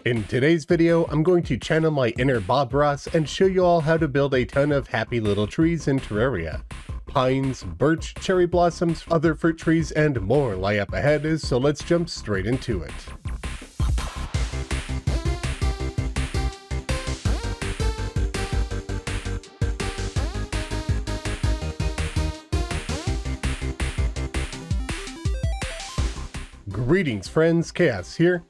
In today's video, I'm going to channel my inner Bob Ross and show you all how to build a ton of happy little trees in Terraria. Pines, birch, cherry blossoms, other fruit trees, and more lie up ahead, so let's jump straight into it. Greetings friends, Khaios here.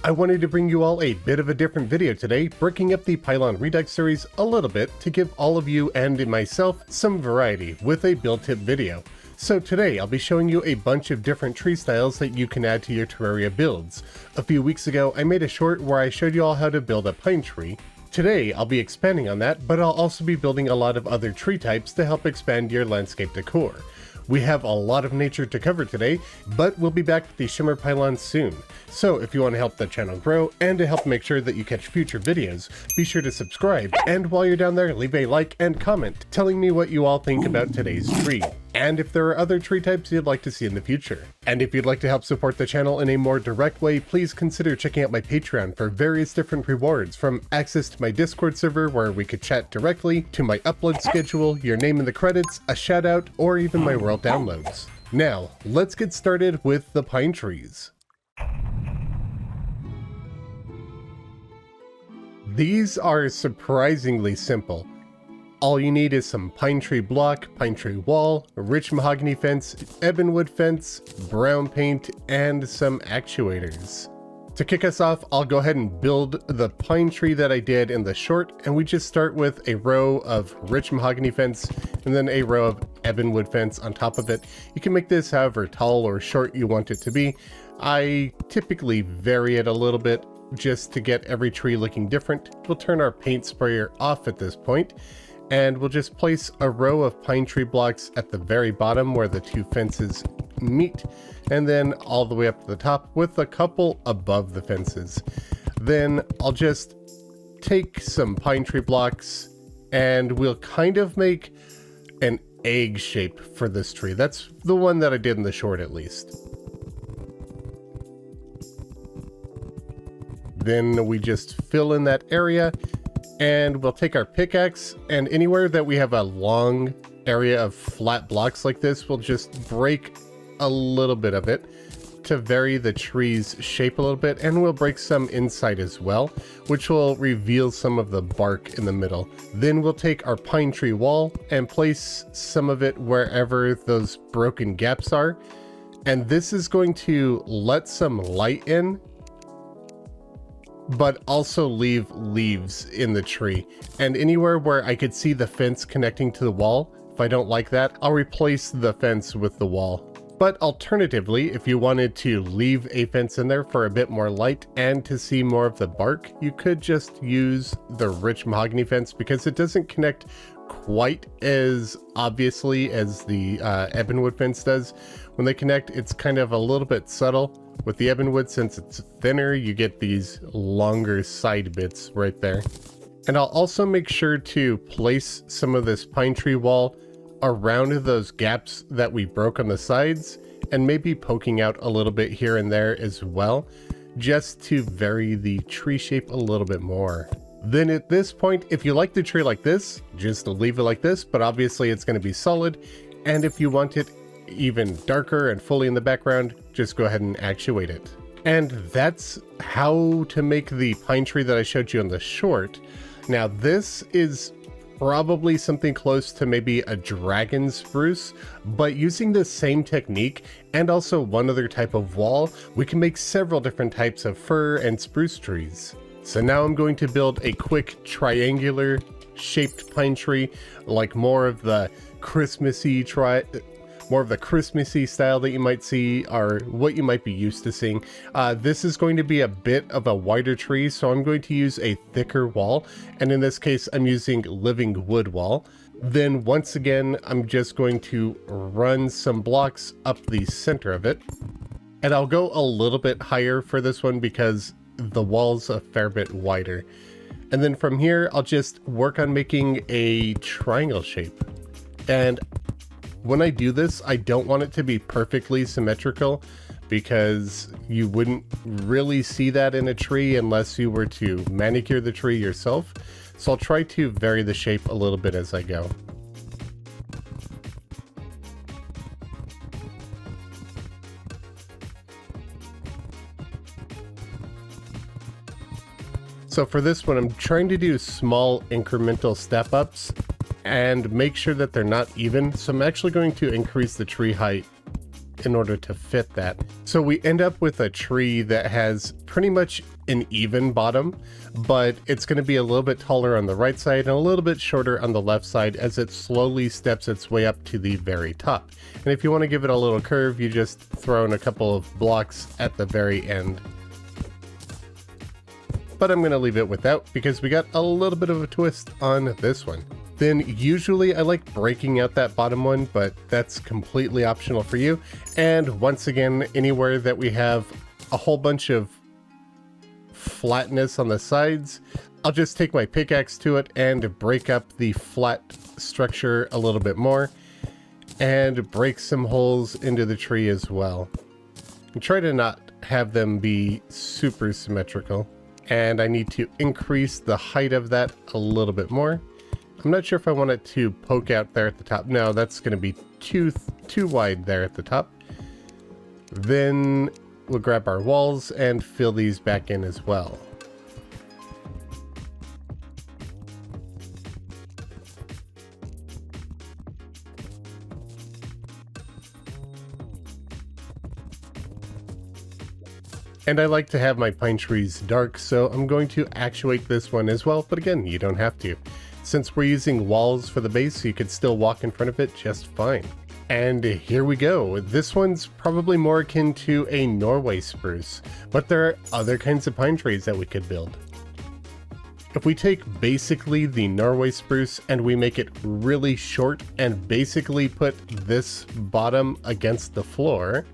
I wanted to bring you all a bit of a different video today, breaking up the Pylon Redux series a little bit to give all of you and myself some variety with a build tip video. So today I'll be showing you a bunch of different tree styles that you can add to your Terraria builds. A few weeks ago I made a short where I showed you all how to build a pine tree. Today I'll be expanding on that, but I'll also be building a lot of other tree types to help expand your landscape decor. We have a lot of nature to cover today, but we'll be back with the Shimmer Pylon soon. So if you want to help the channel grow and to help make sure that you catch future videos, be sure to subscribe, and while you're down there, leave a like and comment telling me what you all think about today's tree, and if there are other tree types you'd like to see in the future. And if you'd like to help support the channel in a more direct way, please consider checking out my Patreon for various different rewards, from access to my Discord server where we could chat directly, to my upload schedule, your name in the credits, a shout out, or even my world downloads. Now, let's get started with the pine trees. These are surprisingly simple. All you need is some pine tree block, pine tree wall, rich mahogany fence, ebonwood fence, brown paint, and some actuators. To kick us off, I'll go ahead and build the pine tree that I did in the short, and we just start with a row of rich mahogany fence and then a row of ebonwood fence on top of it. You can make this however tall or short you want it to be. I typically vary it a little bit just to get every tree looking different. We'll turn our paint sprayer off at this point, and we'll just place a row of pine tree blocks at the very bottom where the two fences meet, and then all the way up to the top with a couple above the fences. Then I'll just take some pine tree blocks and we'll kind of make an egg shape for this tree. That's the one that I did in the short at least. Then we just fill in that area, and we'll take our pickaxe, and anywhere that we have a long area of flat blocks like this, we'll just break a little bit of it to vary the tree's shape a little bit, and we'll break some inside as well, which will reveal some of the bark in the middle. Then we'll take our pine tree wall and place some of it wherever those broken gaps are, and this is going to let some light in but also leave leaves in the tree. And anywhere where I could see the fence connecting to the wall, if I don't like that, I'll replace the fence with the wall. But alternatively, if you wanted to leave a fence in there for a bit more light and to see more of the bark, you could just use the rich mahogany fence because it doesn't connect quite as obviously as the ebonwood fence does. When they connect, it's kind of a little bit subtle. With the ebonwood, since it's thinner, you get these longer side bits right there. And I'll also make sure to place some of this pine tree wall around those gaps that we broke on the sides, and maybe poking out a little bit here and there as well, just to vary the tree shape a little bit more. Then at this point, if you like the tree like this, just leave it like this, but obviously it's going to be solid. And if you want it even darker and fully in the background, just go ahead and actuate it. And that's how to make the pine tree that I showed you in the short. Now this is probably something close to maybe a dragon spruce, but using the same technique and also one other type of wall, we can make several different types of fir and spruce trees. So now I'm going to build a quick triangular shaped pine tree, like more of the Christmassy style that you might see, or what you might be used to seeing. This is going to be a bit of a wider tree, so I'm going to use a thicker wall, and in this case I'm using living wood wall. Then once again I'm just going to run some blocks up the center of it, and I'll go a little bit higher for this one because the wall's a fair bit wider. And then from here I'll just work on making a triangle shape. And when I do this, I don't want it to be perfectly symmetrical because you wouldn't really see that in a tree unless you were to manicure the tree yourself. So I'll try to vary the shape a little bit as I go. So for this one, I'm trying to do small incremental step ups and make sure that they're not even. So I'm actually going to increase the tree height in order to fit that. So we end up with a tree that has pretty much an even bottom, but it's going to be a little bit taller on the right side and a little bit shorter on the left side as it slowly steps its way up to the very top. And if you want to give it a little curve, you just throw in a couple of blocks at the very end. But I'm going to leave it without because we got a little bit of a twist on this one. Then usually I like breaking out that bottom one, but that's completely optional for you. And once again, anywhere that we have a whole bunch of flatness on the sides, I'll just take my pickaxe to it and break up the flat structure a little bit more and break some holes into the tree as well. And try to not have them be super symmetrical. And I need to increase the height of that a little bit more. I'm not sure if I want it to poke out there at the top. No, that's going to be too wide there at the top. Then we'll grab our walls and fill these back in as well. And I like to have my pine trees dark, so I'm going to actuate this one as well, but again, you don't have to. Since we're using walls for the base, you could still walk in front of it just fine. And here we go. This one's probably more akin to a Norway spruce, but there are other kinds of pine trees that we could build. If we take basically the Norway spruce and we make it really short and basically put this bottom against the floor,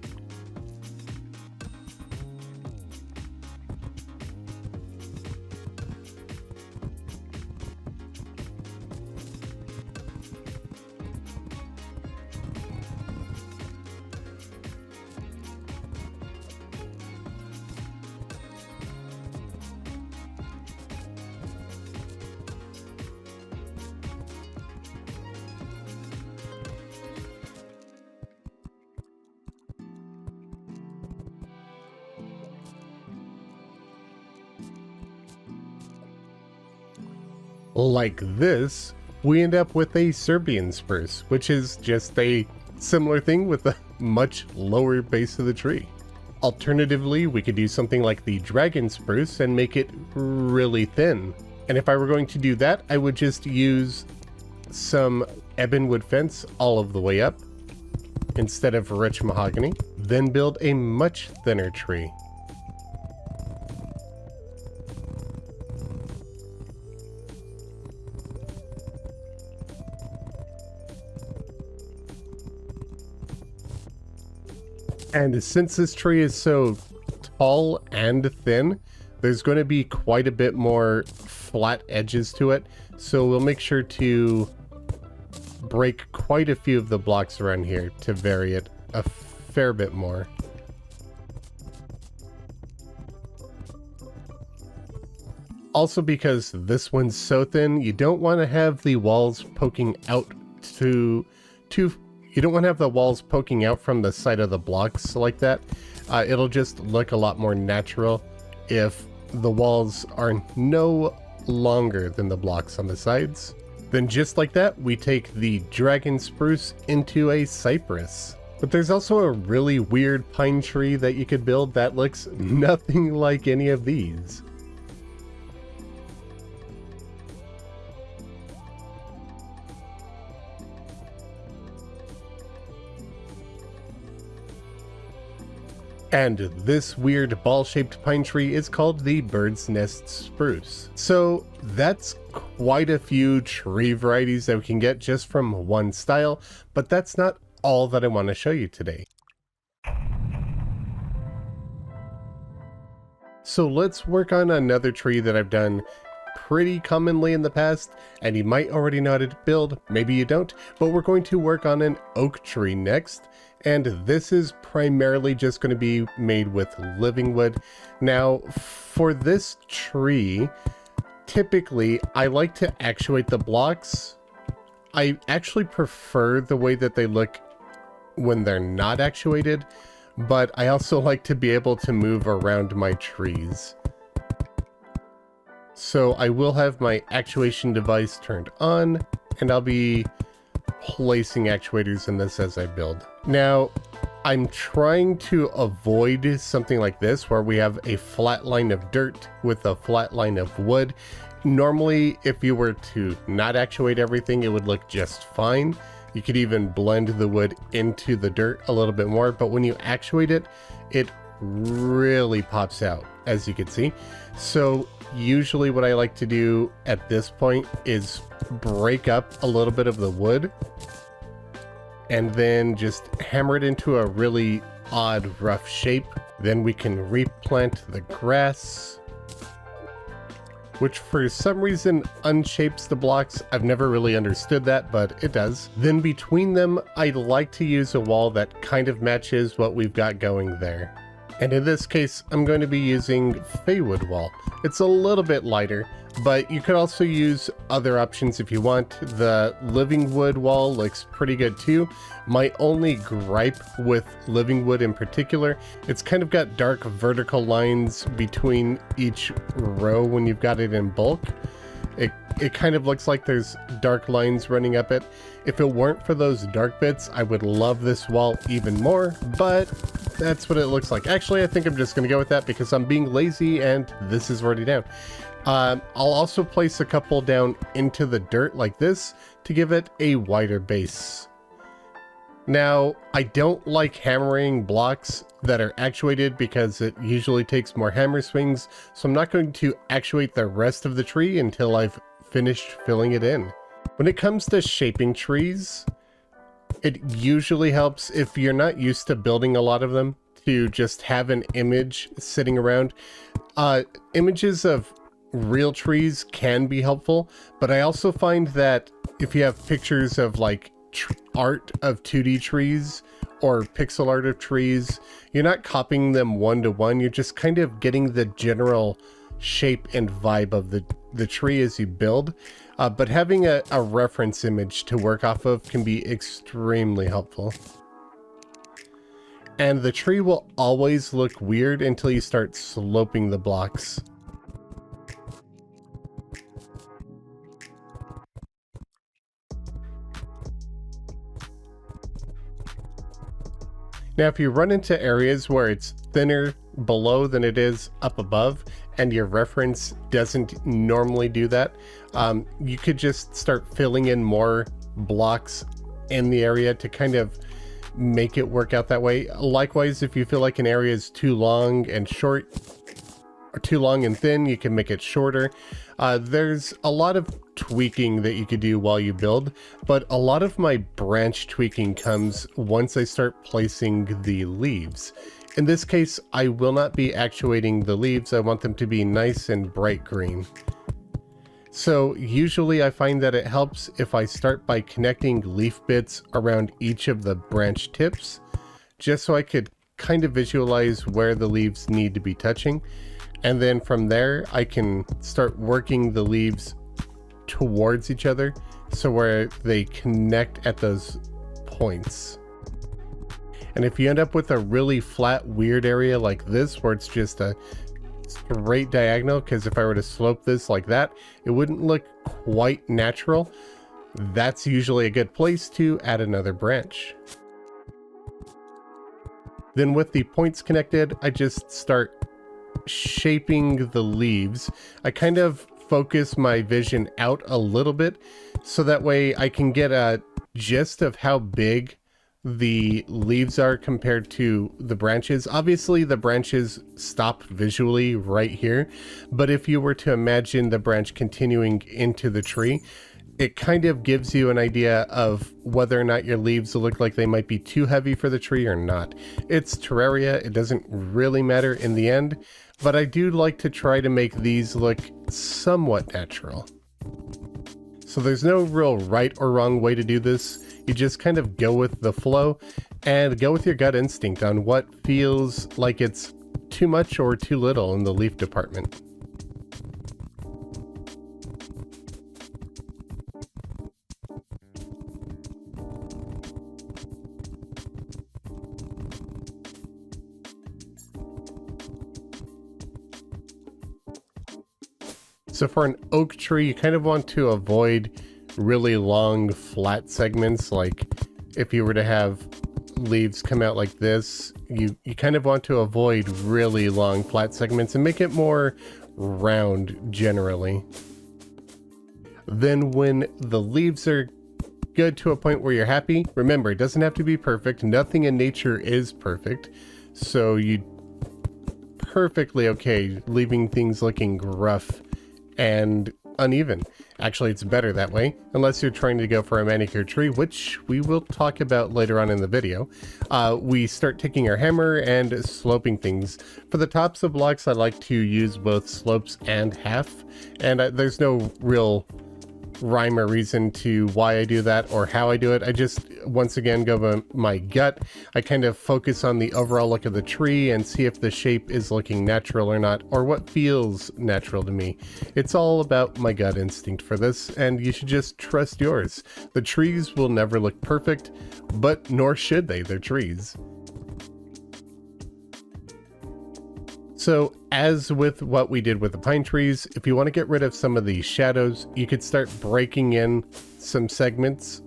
like this, we end up with a Serbian spruce, which is just a similar thing with a much lower base of the tree. Alternatively, we could do something like the dragon spruce and make it really thin. And if I were going to do that, I would just use some ebonwood fence all of the way up instead of rich mahogany, then build a much thinner tree. And since this tree is so tall and thin, there's going to be quite a bit more flat edges to it. So we'll make sure to break quite a few of the blocks around here to vary it a fair bit more. Also, because this one's so thin, you don't want to have the walls poking out you don't want to have the walls poking out from the side of the blocks like that. It'll just look a lot more natural if the walls are no longer than the blocks on the sides. Then just like that, we take the dragon spruce into a cypress. But there's also a really weird pine tree that you could build that looks nothing like any of these. And this weird ball-shaped pine tree is called the bird's nest spruce. So that's quite a few tree varieties that we can get just from one style, but that's not all that I want to show you today. So let's work on another tree that I've done pretty commonly in the past, and you might already know how to build, maybe you don't, but we're going to work on an oak tree next. And this is primarily just going to be made with living wood. Now, for this tree, typically I like to actuate the blocks. I actually prefer the way that they look when they're not actuated, but I also like to be able to move around my trees. So I will have my actuation device turned on, and I'll be placing actuators in this as I build. Now, I'm trying to avoid something like this where we have a flat line of dirt with a flat line of wood. Normally, if you were to not actuate everything, it would look just fine. You could even blend the wood into the dirt a little bit more, but when you actuate it, it really pops out, as you can see. So usually what I like to do at this point is break up a little bit of the wood and then just hammer it into a really odd, rough shape. Then we can replant the grass, which for some reason unshapes the blocks. I've never really understood that, but it does. Then between them, I like to use a wall that kind of matches what we've got going there. And in this case, I'm going to be using Feywood wall. It's a little bit lighter, but you could also use other options if you want. The living wood wall looks pretty good too. My only gripe with living wood in particular, it's kind of got dark vertical lines between each row when you've got it in bulk. It kind of looks like there's dark lines running up it. If it weren't for those dark bits, I would love this wall even more, but that's what it looks like. Actually, I think I'm just going to go with that because I'm being lazy and this is already down. I'll also place a couple down into the dirt like this to give it a wider base. Now, I don't like hammering blocks that are actuated because it usually takes more hammer swings, so I'm not going to actuate the rest of the tree until I've finished filling it in. When it comes to shaping trees, it usually helps if you're not used to building a lot of them to just have an image sitting around. Images of real trees can be helpful, but I also find that if you have pictures of like art of 2D trees or pixel art of trees, you're not copying them one-to-one, you're just kind of getting the general shape and vibe of the tree as you build. But having a reference image to work off of can be extremely helpful. And the tree will always look weird until you start sloping the blocks. Now, if you run into areas where it's thinner below than it is up above, and your reference doesn't normally do that, you could just start filling in more blocks in the area to kind of make it work out that way. Likewise, if you feel like an area is too long and short, or too long and thin, you can make it shorter. There's a lot of tweaking that you could do while you build, but a lot of my branch tweaking comes once I start placing the leaves. In this case, I will not be actuating the leaves. I want them to be nice and bright green. So usually I find that it helps if I start by connecting leaf bits around each of the branch tips, just so I could kind of visualize where the leaves need to be touching. And then from there, I can start working the leaves towards each other, so where they connect at those points. And if you end up with a really flat, weird area like this, where it's just a straight diagonal, because if I were to slope this like that, it wouldn't look quite natural. That's usually a good place to add another branch. Then with the points connected, I just start shaping the leaves. I kind of focus my vision out a little bit, so that way I can get a gist of how big the leaves are compared to the branches. Obviously the branches stop visually right here, but if you were to imagine the branch continuing into the tree, it kind of gives you an idea of whether or not your leaves look like they might be too heavy for the tree or not. It's Terraria, it doesn't really matter in the end, but I do like to try to make these look somewhat natural. So there's no real right or wrong way to do this. You just kind of go with the flow, and go with your gut instinct on what feels like it's too much or too little in the leaf department. So for an oak tree, you kind of want to avoid really long flat segments. Like if you were to have leaves come out like this, you kind of want to avoid really long flat segments and make it more round generally. Then when the leaves are good to a point where you're happy, remember, it doesn't have to be perfect. Nothing in nature is perfect. So you perfectly okay leaving things looking rough and uneven. Actually, it's better that way, unless you're trying to go for a manicured tree, which we will talk about later on in the video. We start taking our hammer and sloping things. For the tops of blocks, I like to use both slopes and half, and there's no real rhyme or reason to why I do that or how I do it. I just, once again, go by my gut. I kind of focus on the overall look of the tree and see if the shape is looking natural or not, or what feels natural to me. It's all about my gut instinct for this, and you should just trust yours. The trees will never look perfect, but nor should they. They're trees. So as with what we did with the pine trees, if you want to get rid of some of the shadows, you could start breaking in some segments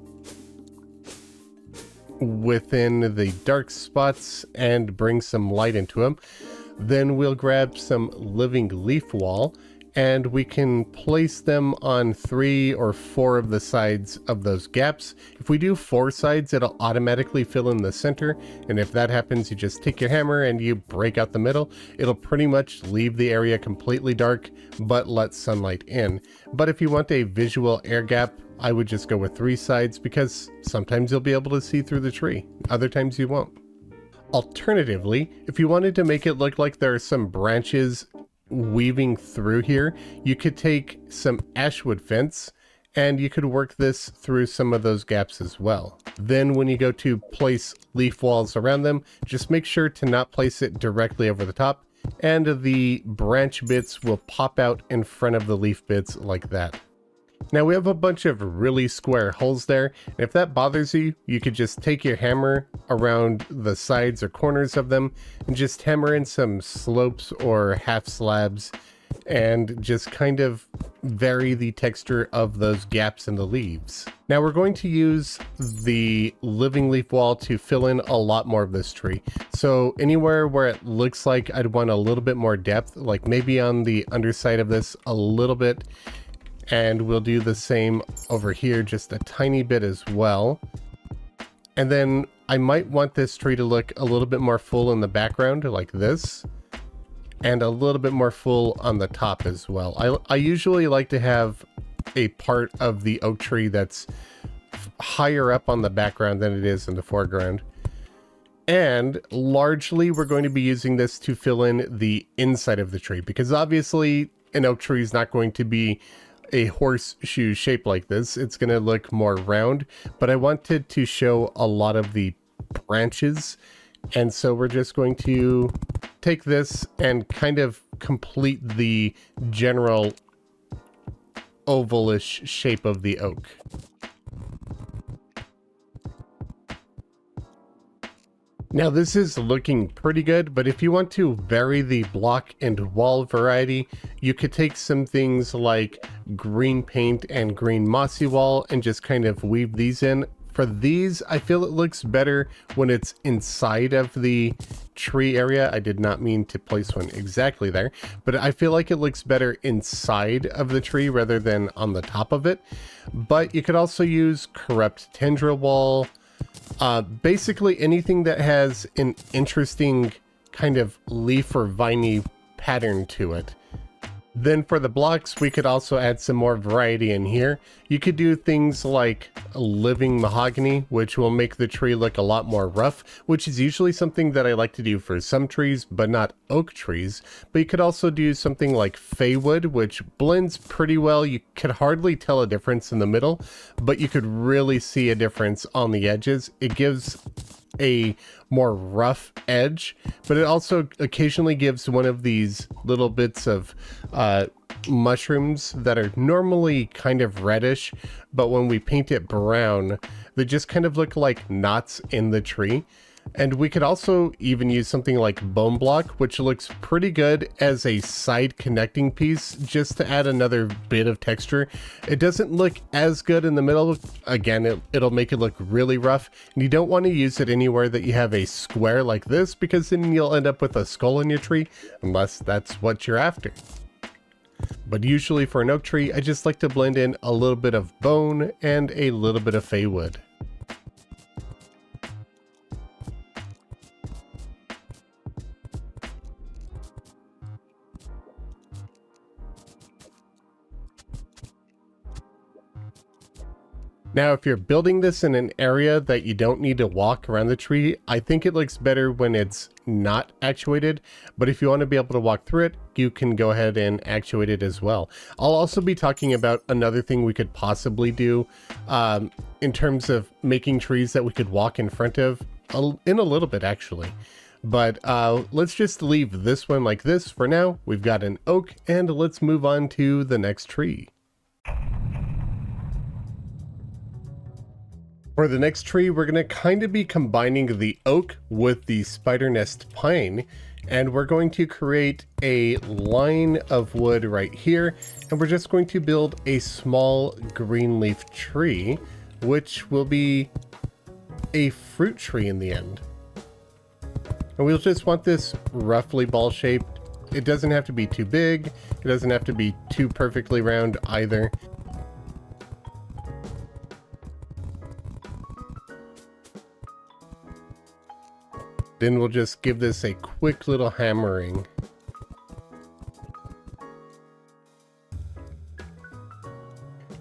within the dark spots and bring some light into them. Then we'll grab some living leaf wall and we can place them on 3 or 4 of the sides of those gaps. If we do 4 sides, it'll automatically fill in the center. And if that happens, you just take your hammer and you break out the middle. It'll pretty much leave the area completely dark, but let sunlight in. But if you want a visual air gap, I would just go with 3 sides because sometimes you'll be able to see through the tree. Other times you won't. Alternatively, if you wanted to make it look like there are some branches weaving through here, you could take some ashwood fence and you could work this through some of those gaps as well. Then when you go to place leaf walls around them, just make sure to not place it directly over the top, and the branch bits will pop out in front of the leaf bits like that. Now we have a bunch of really square holes there, and if that bothers you, you could just take your hammer around the sides or corners of them and just hammer in some slopes or half slabs and just kind of vary the texture of those gaps in the leaves. Now we're going to use the living leaf wall to fill in a lot more of this tree. So anywhere where it looks like I'd want a little bit more depth, like maybe on the underside of this a little bit, and we'll do the same over here just a tiny bit as well. And then I might want this tree to look a little bit more full in the background like this, and a little bit more full on the top as well. I usually like to have a part of the oak tree that's higher up on the background than it is in the foreground. And largely we're going to be using this to fill in the inside of the tree, because obviously an oak tree is not going to be a horseshoe shape like this. It's going to look more round, but I wanted to show a lot of the branches, and so we're just going to take this and kind of complete the general ovalish shape of the oak. Now this is looking pretty good, but if you want to vary the block and wall variety, you could take some things like green paint and green mossy wall and just kind of weave these in. For these, I feel it looks better when it's inside of the tree area. I did not mean to place one exactly there, but I feel like it looks better inside of the tree rather than on the top of it. But you could also use corrupt tendril wall, basically anything that has an interesting kind of leaf or viney pattern to it. Then for the blocks, we could also add some more variety in here. You could do things like living mahogany, which will make the tree look a lot more rough, which is usually something that I like to do for some trees, but not oak trees. But you could also do something like faywood, which blends pretty well. You could hardly tell a difference in the middle, but you could really see a difference on the edges. It gives a more rough edge, but it also occasionally gives one of these little bits of mushrooms that are normally kind of reddish, but when we paint it brown, they just kind of look like knots in the tree. And we could also even use something like bone block, which looks pretty good as a side connecting piece, just to add another bit of texture. It doesn't look as good in the middle. Again, it'll make it look really rough, and you don't want to use it anywhere that you have a square like this, because then you'll end up with a skull in your tree, unless that's what you're after. But usually for an oak tree, I just like to blend in a little bit of bone and a little bit of fey wood. Now, if you're building this in an area that you don't need to walk around the tree, I think it looks better when it's not actuated, but if you want to be able to walk through it, you can go ahead and actuate it as well. I'll also be talking about another thing we could possibly do in terms of making trees that we could walk in front of in a little bit, actually. But let's just leave this one like this for now. We've got an oak, and let's move on to the next tree. For the next tree, we're going to kind of be combining the oak with the spider nest pine, and we're going to create a line of wood right here, and we're just going to build a small green leaf tree, which will be a fruit tree in the end. And we'll just want this roughly ball shaped. It doesn't have to be too big. It doesn't have to be too perfectly round either. Then we'll just give this a quick little hammering.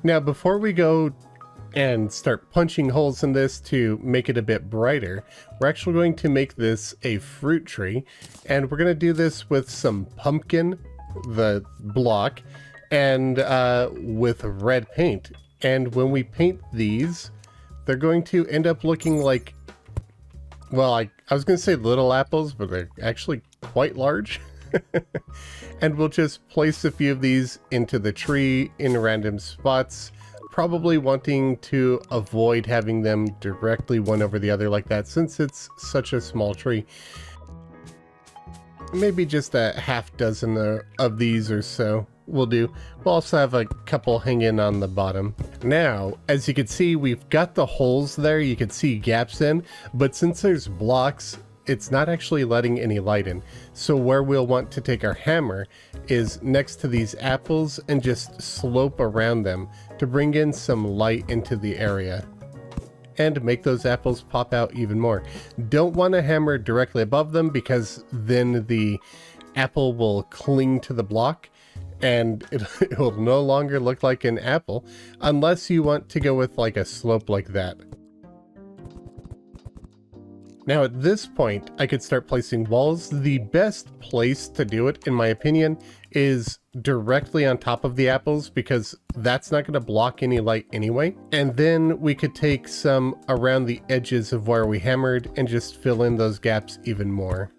Now, before we go and start punching holes in this to make it a bit brighter, we're actually going to make this a fruit tree, and we're going to do this with some pumpkin, the block, and with red paint. And when we paint these, they're going to end up looking like, well, I was going to say little apples, but they're actually quite large. And we'll just place a few of these into the tree in random spots, probably wanting to avoid having them directly one over the other like that, since it's such a small tree. Maybe just a half dozen of these or so will do. We'll also have a couple hanging on the bottom. Now, as you can see, we've got the holes there you can see gaps in, but since there's blocks, it's not actually letting any light in. So where we'll want to take our hammer is next to these apples and just slope around them to bring in some light into the area and make those apples pop out even more. Don't want to hammer directly above them, because then the apple will cling to the block and it will no longer look like an apple, unless you want to go with like a slope like that. Now at this point, I could start placing walls. The best place to do it, in my opinion, is directly on top of the apples, because that's not going to block any light anyway. And then we could take some around the edges of where we hammered and just fill in those gaps even more.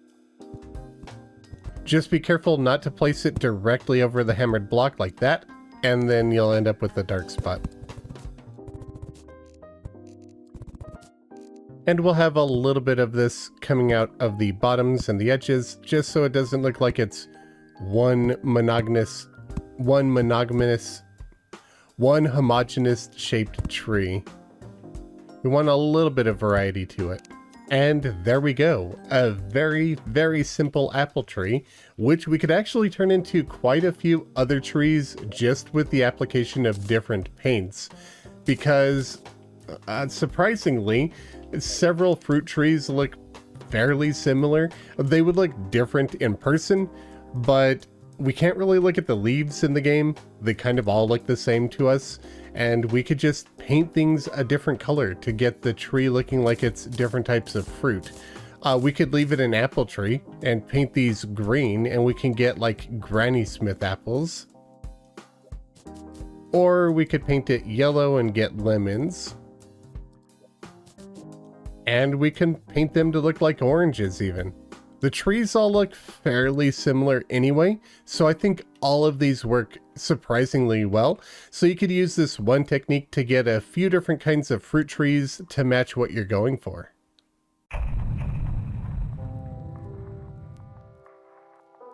Just be careful not to place it directly over the hammered block like that, and then you'll end up with a dark spot. And we'll have a little bit of this coming out of the bottoms and the edges, just so it doesn't look like it's one homogeneous shaped tree. We want a little bit of variety to it. And there we go, a very, very simple apple tree, which we could actually turn into quite a few other trees just with the application of different paints, because surprisingly, several fruit trees look fairly similar. They would look different in person, but we can't really look at the leaves in the game. They kind of all look the same to us, and we could just paint things a different color to get the tree looking like it's different types of fruit. We could leave it an apple tree and paint these green, and we can get like Granny Smith apples. Or we could paint it yellow and get lemons. And we can paint them to look like oranges even. The trees all look fairly similar anyway, so I think all of these work surprisingly well. So you could use this one technique to get a few different kinds of fruit trees to match what you're going for.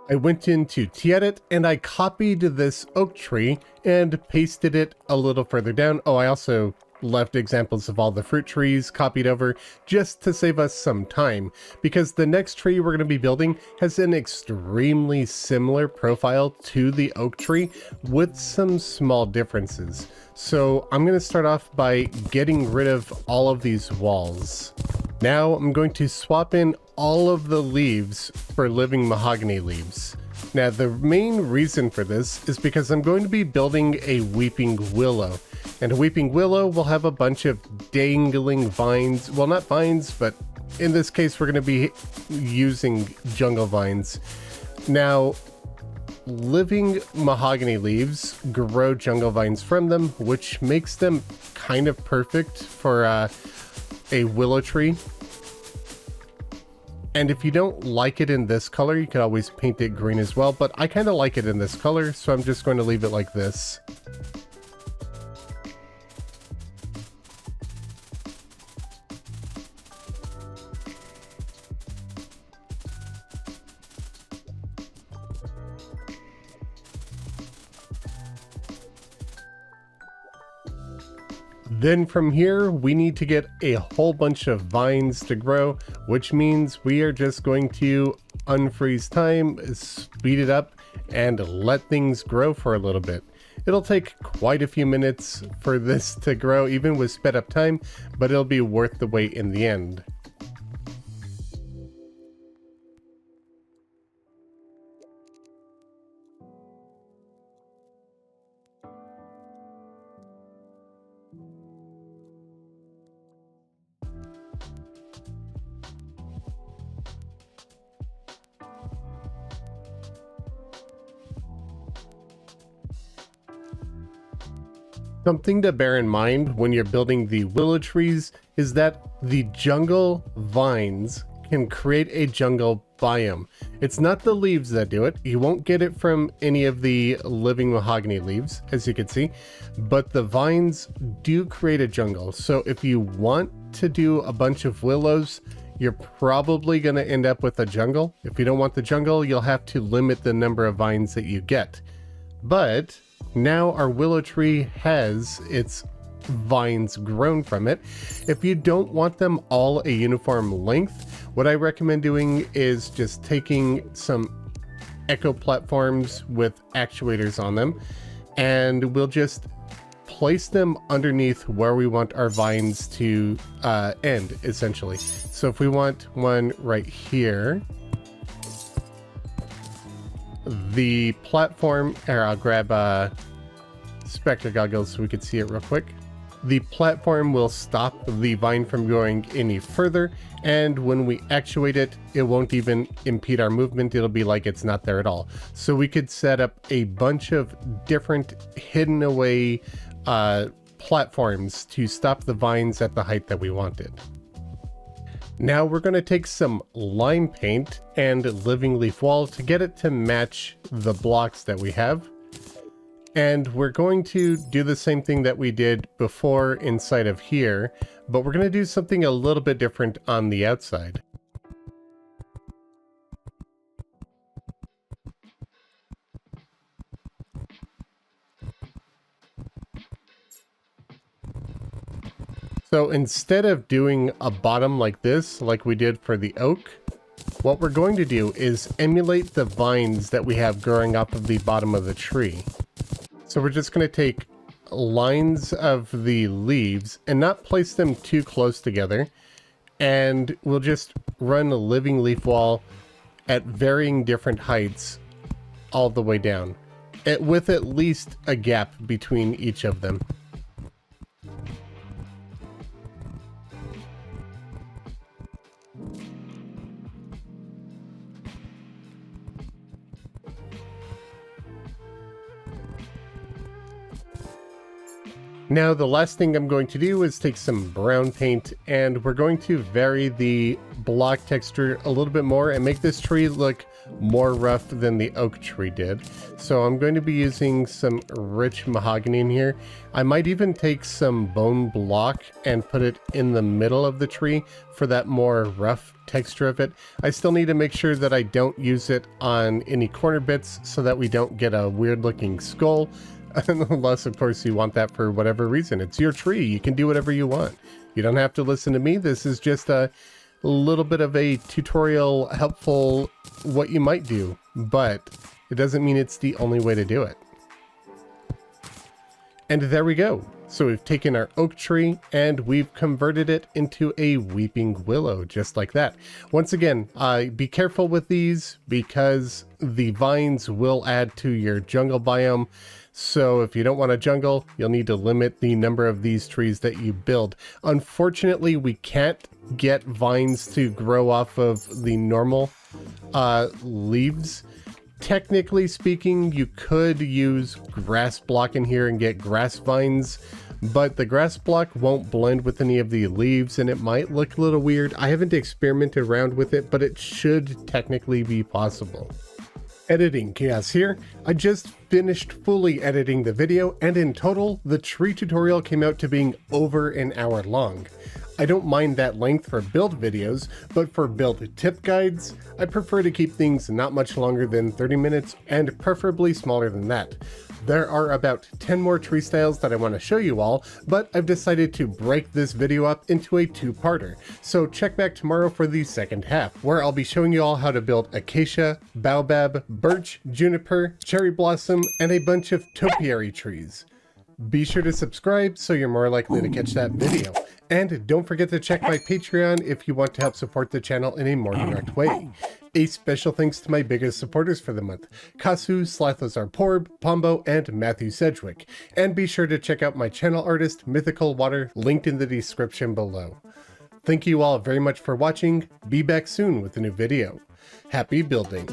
I went into T-Edit and I copied this oak tree and pasted it a little further down. Oh, I also left examples of all the fruit trees copied over just to save us some time, because the next tree we're going to be building has an extremely similar profile to the oak tree with some small differences. So I'm going to start off by getting rid of all of these walls. Now I'm going to swap in all of the leaves for living mahogany leaves. Now the main reason for this is because I'm going to be building a weeping willow. And a weeping willow will have a bunch of dangling vines. Well, not vines, but in this case, we're going to be using jungle vines. Now, living mahogany leaves grow jungle vines from them, which makes them kind of perfect for a willow tree. And if you don't like it in this color, you can always paint it green as well, but I kind of like it in this color, so I'm just going to leave it like this. Then from here, we need to get a whole bunch of vines to grow, which means we are just going to unfreeze time, speed it up, and let things grow for a little bit. It'll take quite a few minutes for this to grow, even with sped up time, but it'll be worth the wait in the end. Something to bear in mind when you're building the willow trees is that the jungle vines can create a jungle biome. It's not the leaves that do it. You won't get it from any of the living mahogany leaves, as you can see, but the vines do create a jungle. So if you want to do a bunch of willows, you're probably going to end up with a jungle. If you don't want the jungle, you'll have to limit the number of vines that you get. But now our willow tree has its vines grown from it. If you don't want them all a uniform length, what I recommend doing is just taking some echo platforms with actuators on them, and we'll just place them underneath where we want our vines to end, essentially. So if we want one right here, the platform, or I'll grab Spectre goggles so we could see it real quick. The platform will stop the vine from going any further, and when we actuate it, it won't even impede our movement. It'll be like it's not there at all. So we could set up a bunch of different hidden away platforms to stop the vines at the height that we wanted. Now we're going to take some lime paint and living leaf wall to get it to match the blocks that we have. And we're going to do the same thing that we did before inside of here, but we're going to do something a little bit different on the outside. So instead of doing a bottom like this, like we did for the oak, what we're going to do is emulate the vines that we have growing off of the bottom of the tree. So we're just going to take lines of the leaves and not place them too close together. And we'll just run a living leaf wall at varying different heights all the way down, with at least a gap between each of them. Now the last thing I'm going to do is take some brown paint, and we're going to vary the block texture a little bit more and make this tree look more rough than the oak tree did. So I'm going to be using some rich mahogany in here. I might even take some bone block and put it in the middle of the tree for that more rough texture of it. I still need to make sure that I don't use it on any corner bits so that we don't get a weird looking skull. Unless, of course, you want that for whatever reason. It's your tree. You can do whatever you want. You don't have to listen to me. This is just a little bit of a tutorial, helpful, what you might do. But it doesn't mean it's the only way to do it. And there we go. So we've taken our oak tree and we've converted it into a weeping willow, just like that. Once again, be careful with these because the vines will add to your jungle biome. So if you don't want a jungle, you'll need to limit the number of these trees that you build. Unfortunately, we can't get vines to grow off of the normal leaves. Technically speaking, you could use grass block in here and get grass vines, but the grass block won't blend with any of the leaves and it might look a little weird. I haven't experimented around with it, but it should technically be possible. Editing Khaios here. I just finished fully editing the video, and in total, the tree tutorial came out to being over an hour long. I don't mind that length for build videos, but for build tip guides, I prefer to keep things not much longer than 30 minutes and preferably smaller than that. There are about 10 more tree styles that I want to show you all, but I've decided to break this video up into a two-parter. So check back tomorrow for the second half, where I'll be showing you all how to build acacia, baobab, birch, juniper, cherry blossom, and a bunch of topiary trees. Be sure to subscribe so you're more likely to catch that video. And don't forget to check my Patreon if you want to help support the channel in a more direct way. A special thanks to my biggest supporters for the month, Kasu, Slathazar Porb, Pombo, and Matthew Sedgwick. And be sure to check out my channel artist, MythicalWater, linked in the description below. Thank you all very much for watching. Be back soon with a new video. Happy building!